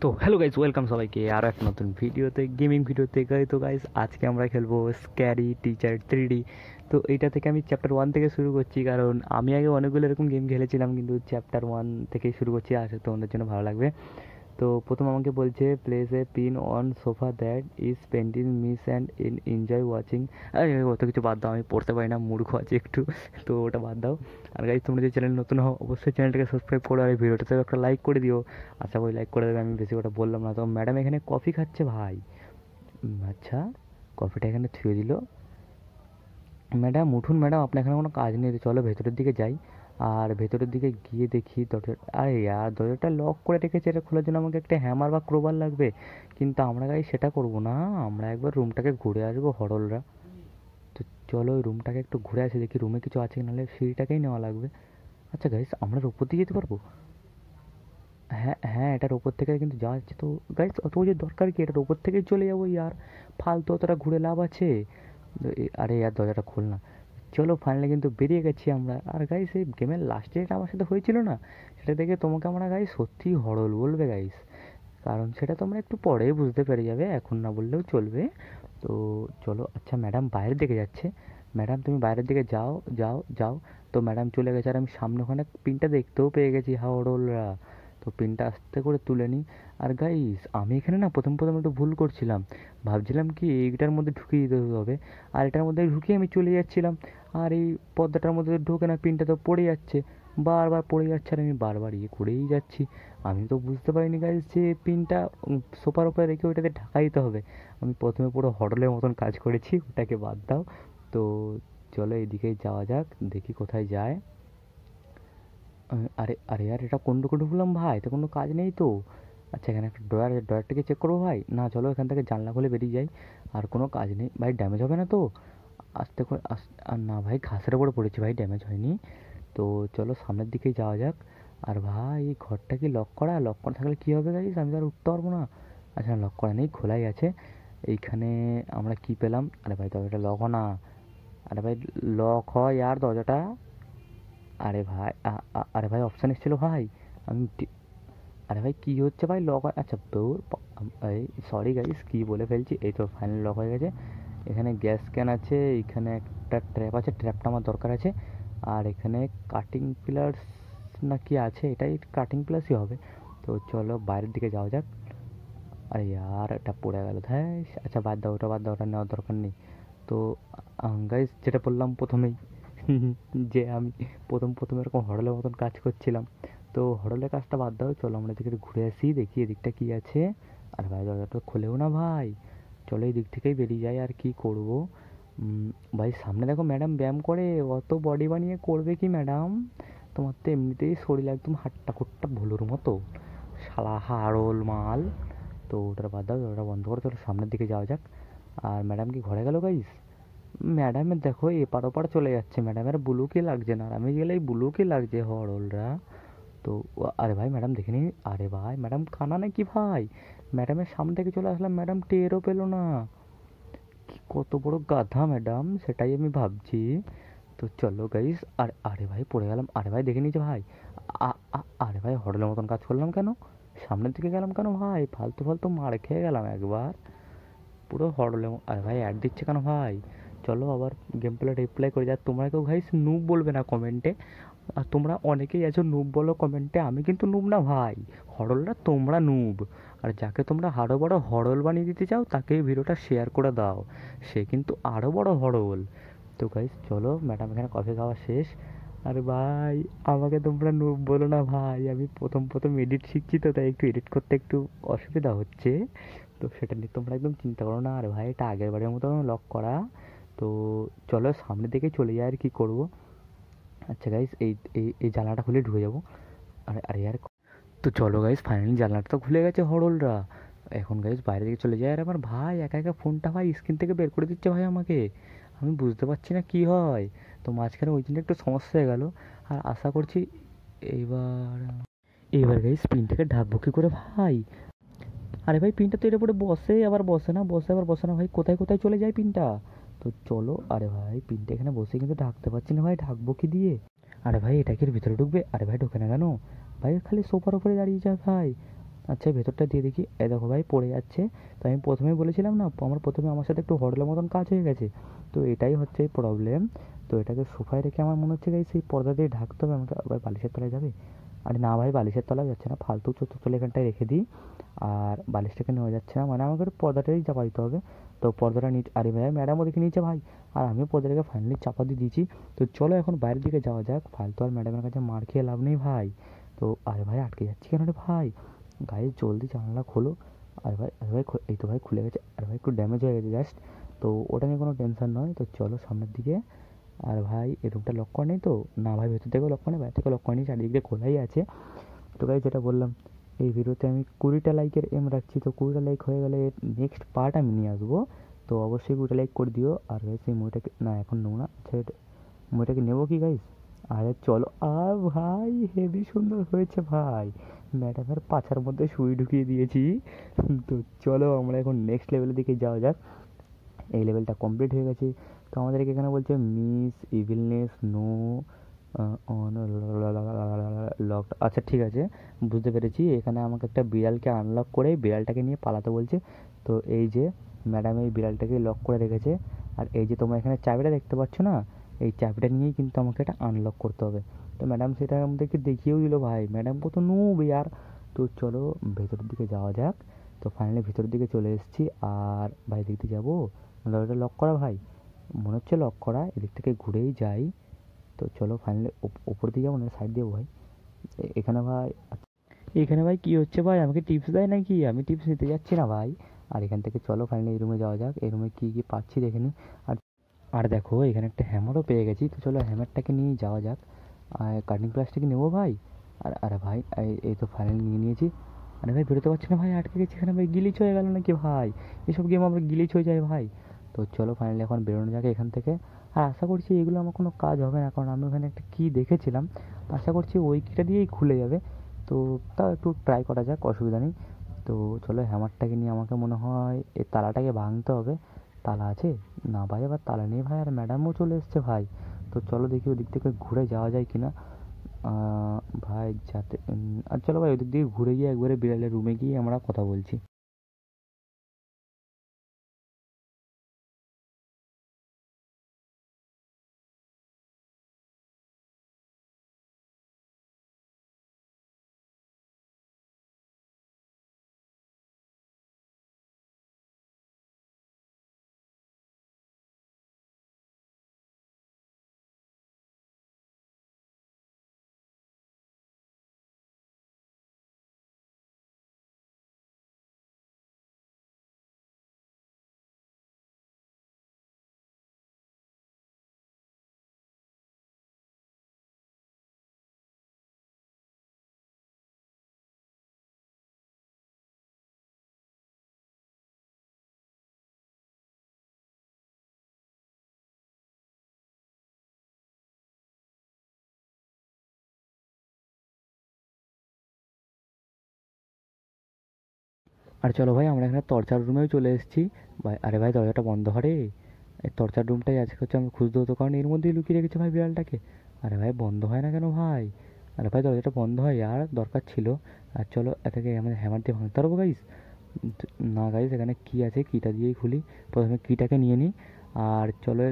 তো hello guys, welcome সবাইকে আরও একটা নতুন ভিডিওতে, গেমিং ভিডিওতে। তো গাইস আজকে আমরা খেলবো স্ক্যারি টিচার 3D। তো এইটা থেকে আমি চ্যাপ্টার 1 থেকে শুরু করছি, কারণ আমি আগে অনেকগুলো এরকম গেম খেলেছিলাম, কিন্তু চ্যাপ্টার 1 থেকেই শুরু করছি। আশা তোমাদের জন্য ভালো লাগবে। তো প্রথম আমাকে বলছে place A pin on sofa that is painting miss and enjoy watching. আরে অত কিছু বাদ দাও, আমি পড়তে পারি না, মূর্খ আছে একটু, তো ওটা বাদ দাও। আর গাইজ তোমরা যে চ্যানেল নতুন হও অবশ্যই চ্যানেলটাকে সাবস্ক্রাইব করো, আর এই ভিডিওটাতে একটা লাইক করে দিও। আশা করি লাইক করে দেবে, আমি বেশি কথা বললাম না। তো ম্যাডাম এখানে কফি খাচ্ছে ভাই। আচ্ছা, কফিটা এখানে থুয়ে দিল। ম্যাডাম উঠুন ম্যাডাম, আপনার এখানে কোনো কাজ নেই, তো চলো ভেতরের দিকে যাই। আর ভেতরের দিকে গিয়ে দেখি দরজা, আরে আর দরজাটা লক করে রেখেছে, এটা খোলার জন্য আমাকে একটা হ্যামার বা ক্রোবার লাগবে। কিন্তু আমরা গাই সেটা করবো না, আমরা একবার রুমটাকে ঘুরে আসবো হরলরা। তো চলো ওই রুমটাকে একটু ঘুরে আসি, দেখি রুমে কিছু আছে কি, নাহলে সিঁড়িটাকেই নেওয়া লাগবে। আচ্ছা গাইস, আমরা ওপর দিয়ে যেতে পারবো? হ্যাঁ হ্যাঁ, এটার ওপর থেকে কিন্তু যাওয়া যাচ্ছে। তো গাইস অত যে দরকার কি, এটার ওপর থেকেই চলে যাবো ইয়ার, ফালতু অতটা ঘুরে লাভ আছে? আরে ইয়ার দরজাটা খোল না। চলো ফাইনালি কিন্তু বেরিয়ে গেছি আমরা। আর গাইস এই গেমের লাস্টে যেটা আমার সাথে হয়েছিল না, সেটা দেখে তোমাকে আমরা গাইস সত্যিই হরল বলবে গাইস, কারণ সেটা তোমরা একটু পরেই বুঝতে পেরে যাবে, এখন না বললেও চলবে। তো চলো। আচ্ছা ম্যাডাম বাইরের দিকে যাচ্ছে, ম্যাডাম তুমি বাইরের দিকে যাও যাও যাও। তো ম্যাডাম চলে গেছে, আর আমি সামনে ওখানে পিনটা দেখতেও পেয়ে গেছি হাওড়োলরা। তো পিনটা আস্তে করে তুলে নিই। আর গাইস আমি এখানে না প্রথম প্রথম একটু ভুল করছিলাম, ভাবছিলাম কি এইটার মধ্যে ঢুকিয়ে দিতে হবে, আর এটার মধ্যে ঢুকিয়ে আমি চলে যাচ্ছিলাম। আর এই পর্দাটার মধ্যে ঢোকে না, পিনটা তো পড়ে যাচ্ছে, বারবার পড়ে যাচ্ছে, আর আমি বারবার ইয়ে করেই যাচ্ছি। আমি তো বুঝতে পারিনি গাইস যে পিনটা সোফার উপরে রেখে ওইটাতে ঢাকা দিতে হবে। আমি প্রথমে পুরো হডলের মতন কাজ করেছি, ওটাকে বাদ দাও। তো চলো এদিকেই যাওয়া যাক, দেখি কোথায় যায়। আরে আরে আর এটা কোন ঢুকে ঢুকলাম ভাই, তো কোনো কাজ নেই তো। আচ্ছা এখানে একটা ড্রয়ার, ড্রয়ারটাকে চেক করবো ভাই। না চলো এখান থেকে জানলা খুলে বেরিয়ে যাই, আর কোনো কাজ নেই ভাই, ড্যামেজ হবে না তো? আস্তে করে আর না ভাই, ঘাসের ওপরে পড়েছি ভাই, ড্যামেজ হয়নি। তো চলো সামনের দিকেই যাওয়া যাক। আর ভাই এই ঘরটা কি লক করা? লক করা থাকলে কী হবে গাইস, আমি তো আর উঠতে পারবো না। আচ্ছা লক করা নেই, খোলাই আছে। এইখানে আমরা কি পেলাম? আরে ভাই দরজাটা লক হয় না। আরে ভাই লক হয় আর দরজাটা। আরে ভাই আরে ভাই অপশান এসেছিল ভাই, আমি আরে ভাই কী হচ্ছে ভাই, লক হয়? আচ্ছা দৌড় এই সরি গাইস, কী বলে ফেলছি। এই তো ফাইনাল লক হয়ে গেছে। এখানে গ্যাস ক্যান আছে, এখানে একটা ট্র্যাপ আছে, ট্র্যাপটা আমার দরকার আছে। আর এখানে কাটিং পিলার্স না কি আছে, এটাই কাটিং প্লাসই হবে। তো চলো বাইরের দিকে যাওয়া যাক। আরে ইয়ার এটা পড়ে গেল ধ্যাস। আচ্ছা বাদ দাও, ওটা বাদ দাও, ওটা নেওয়ার দরকার নেই। তো গাইস যেটা বললাম প্রথমেই, যে আমি প্রথম প্রথম এরকম হরলের মতন কাজ করছিলাম। তো হরলের কাজটা বাদ দাও, চলো আমরা এদিকে ঘুরে আসি, দেখি এদিকটা কী আছে। আর ভাই দরজাটা খোলেও না ভাই, চলো এই দিক থেকেই বেরিয়ে যাই। আর কি করব ভাই, সামনে দেখো ম্যাডাম ব্যায়াম করে, অত বডি বানিয়ে করবে কি ম্যাডাম? তোমার তো এমনিতেই শরীর একদম হাট্টা কুট্টা ভুলুর মতো, শালা হাড়োল মাল। তো ওটা বাদ দাও, ওটা বন্ধ করে চলো সামনের দিকে যাওয়া যাক। আর ম্যাডাম কি ঘরে গেল গাইস? ম্যাডামের দেখো এপার ওপার চলে যাচ্ছে, ম্যাডামের ব্লুকে লাগছে না, আর আমি গেলেই ব্লুকে লাগছে হরলরা। তো আরে ভাই ম্যাডাম দেখে নি। আরে ভাই ম্যাডাম কানা নাকি ভাই, ম্যাডামের সামনে থেকে চলে আসলাম, ম্যাডাম টেরও পেলো না। কি কত বড় গাধা ম্যাডাম, সেটাই আমি ভাবছি। তো চলো গাইস। আর আরে ভাই পড়ে গেলাম, আরে ভাই দেখে নিয়েছে ভাই। আরে ভাই হরলের মতন কাজ করলাম কেন, সামনের দিকে গেলাম কেন ভাই, ফালতু ফালতু মার খেয়ে গেলাম একবার পুরো হরলে। আরে ভাই অ্যাড দিচ্ছে কেন ভাই? চলো আবার গেম প্লে রিপ্লাই করে যা। তোমরা কেউ ভাই নুব বলবে না কমেন্টে, আর তোমরা অনেকেই আছো নুব বলো কমেন্টে, আমি কিন্তু নুব না ভাই, হরলরা তোমরা নুব। আর যাকে তোমরা আরও বড় হরল বানিয়ে দিতে চাও তাকে এই ভিডিওটা শেয়ার করে দাও, সে কিন্তু আরও বড় হরল। তো গাইস চলো, ম্যাডাম এখানে কফি খাওয়া শেষ। আরে ভাই আমাকে তোমরা নুব বলো না ভাই, আমি প্রথম প্রথম এডিট শিখছি, তো তাই একটু এডিট করতে একটু অসুবিধা হচ্ছে। তো সেটা নিয়ে তোমরা একদম চিন্তা করো না। আর ভাই এটা আগের বারের মতো লক করা। তো চলো সামনের দিকে চলে যাই, আর কি করব। আচ্ছা গাইস এই এই এই জানলাটা খুলে ঢুকে যাবো। আরে আরে यार, তো চলো গাইস ফাইনালি জানলাটা তো খুলে গেছে হরলরা। এখন গাইস বাইরে দিকে চলে যায়, আর আমার ভাই একা একা ফোনটা ভাই স্ক্রিন থেকে বের করে দিচ্ছে ভাই আমাকে, আমি বুঝতে পারছি না কি হয়। তো মাঝখানে ওই জন্য একটু সমস্যা হয়ে গেল। আর আশা করছি এইবার এইবার গাইস পিনটাকে ঢাকবো কী করে ভাই? আরে ভাই পিনটা তো এর উপরে বসে আবার বসে না, বসে আবার বসে না ভাই, কোথায় কোথায় চলে যায় পিনটা? তো চলো। আরে ভাই পিনটা এখানে বসে কিন্তু ঢাকতে পারছি না ভাই, ঢাকবো কি দিয়ে? আরে ভাই এটা কি এর ভিতরে ঢুকবে? আরে ভাই ঢোকে না কেন ভাই, খালি সোফার উপরে দাঁড়িয়ে যায় ভাই। আচ্ছা ভেতরটা দিয়ে দেখি, এই দেখো ভাই পড়ে যাচ্ছে। তো আমি প্রথমেই বলেছিলাম না, আমার প্রথমে আমার সাথে একটু হোটেলের মতন কাজ হয়ে গেছে। তো এটাই হচ্ছে এই প্রবলেম। তো এটাকে সোফায় রেখে আমার মনে হচ্ছে গাইস সেই পর্দা দিয়ে ঢাকতে হবে আমাকে। ভাই বালিশের তলায় যাবে? আরে না ভাই, বালিশের তলায় যাচ্ছে না, ফালতু চলে এখানটায় রেখে দিই। আর বালিশটাকে নেওয়া যাচ্ছে না, মানে আমাকে একটু পর্দাটাই চাপা দিতে হবে। তো পর্দাটা নিচে, আরে ভাই ম্যাডাম ওদিকে নিচে ভাই, আর আমিও পর্দাটাকে ফাইনালি চাপা দিয়ে দিয়েছি। তো চলো এখন বাইরের দিকে যাওয়া যাক, ফালতু আর ম্যাডামের কাছে মার খেয়ে লাভ নেই ভাই। তো আরে ভাই আটকে যাচ্ছি কেন রে ভাই? গাইস জলদি জানালা খোলো। আরে ভাই এই তো ভাই খুলে গেছে। আরে ভাই একটু ড্যামেজ হয়ে গেছে জাস্ট। তো ওটা নিয়ে কোনো টেনশন নয়, তো চলো সামনের দিকে। আর ভাই এই রুমটা লক করা নেই তো? না ভাই ভেতর থেকেও লক করা নেই, বাইরে থেকে লক করা নেই, চারিদিক দিয়ে খোলাই আছে। তো গাইস যেটা বললাম, এই ভিডিওতে আমি 20টা লাইকের এম রাখছি। তো 20টা লাইক হয়ে গেলে নেক্সট পার্ট আমি নিয়ে আসবো। তো অবশ্যই 20টা লাইক করে দিও। আর গাইস এই মুভিটাকে না এখন নেবো না, আচ্ছা মুভিটাকে নেবো কি গাইস? আরে চলো। আর ভাই হেভি সুন্দর হয়েছে ভাই, ম্যাডামের পাছার মধ্যে সুই ঢুকিয়ে দিয়েছি। তো চলো আমরা এখন নেক্সট লেভেলের দিকে যাওয়া যাক। এই লেভেলটা কমপ্লিট হয়ে গেছে। তো আমাদেরকে এখানে বলছে miss evilness no on lock. আচ্ছা ঠিক আছে, বুঝতে পেরেছি। এখানে আমাকে একটা বিড়ালকে আনলক করে বিড়ালটাকে নিয়ে পালাতে বলছে। তো এই যে ম্যাডাম এই বিড়ালটাকে লক করে রেখেছে। আর এই যে তোমরা এখানে চাবিটা দেখতে পাচ্ছ না, এই চাবিটা নিয়েই কিন্তু আমাকে এটা আনলক করতে হবে। তো ম্যাডাম সেটা আমাদেরকে দেখিয়েও দিল ভাই, ম্যাডাম কত নুব ইয়ার। তো চলো ভেতরের দিকে যাওয়া যাক। তো ফাইনালি ভেতরের দিকে চলে এসেছি। আর ভাই দেখতে যাবো, দরজাটা লক করা ভাই, মনে হচ্ছে লক করা, এদিক থেকে ঘুরেই যাই। তো চলো ফাইনালি ওপর দিয়ে যাবো না সাইড দিয়ে ভাই? এখানে ভাই, এখানে ভাই কি হচ্ছে ভাই? আমাকে টিপস দেয় নাকি? আমি টিপস নিতে যাচ্ছি না ভাই। আর এখান থেকে চলো ফাইনালি এই রুমে যাওয়া যাক। এই রুমে কি কি পাচ্ছি দেখে নিই। আর আর দেখো এখানে একটা হ্যামারও পেয়ে গেছি। তো চলো হ্যামারটাকে নিয়ে যাওয়া যাক। আর কাটিং প্লাসটাকে নেবো ভাই। আর আরে ভাই এই তো ফাইনালি নিয়ে নিয়েছি। আরে ভাই বেরোতে পারছি না ভাই, আটকে গেছি এখানে ভাই, গিলিচ হয়ে গেল নাকি ভাই? এসব গেম আমার গিলিচ হয়ে যায় ভাই। তো চলো ফাইনালি এখন বেরোনো যাক এখান থেকে। আর আশা করছি এগুলো আমার কোনো কাজ হবে না, কারণ আমি ওখানে একটা কী দেখেছিলাম। আশা করছি ওই কিটা দিয়েই খুলে যাবে। তো তাও একটু ট্রাই করা যাক, অসুবিধা নেই। তো চলো হ্যামারটাকে নিয়ে আমাকে মনে হয় এই তালাটাকে ভাঙতে হবে। তালা আছে? না ভাই আবার তালা নেই ভাই, আর ম্যাডামও চলে এসছে ভাই। তো চলো দেখি ওদিক থেকে ঘুরে যাওয়া যায় কিনা। ভাই যাতে আর চলো ভাই ওদিক দিয়ে ঘুরে গিয়ে একবারে বিড়ালের রুমে গিয়ে আমরা কথা বলছি। আর চলো ভাই আমরা এখানে টর্চার রুমেও চলে এসেছি ভাই। আরে ভাই দরজাটা বন্ধ করে, এই টর্চার রুমটাই আজকে হচ্ছে আমি খুঁজতে হতো, কারণ এর মধ্যেই লুকিয়ে রেখেছে ভাই বিড়ালটাকে। আরে ভাই বন্ধ হয় না কেন ভাই? আরে ভাই দরজাটা বন্ধ হয় আর দরকার ছিল। আর চলো এটাকে আমাদের হ্যামার দিয়ে ভাঙতে পারবো গাইস? না গাইস, এখানে কি আছে, কিটা দিয়েই খুলি। প্রথমে কিটাকে নিয়ে নিই। আর চলো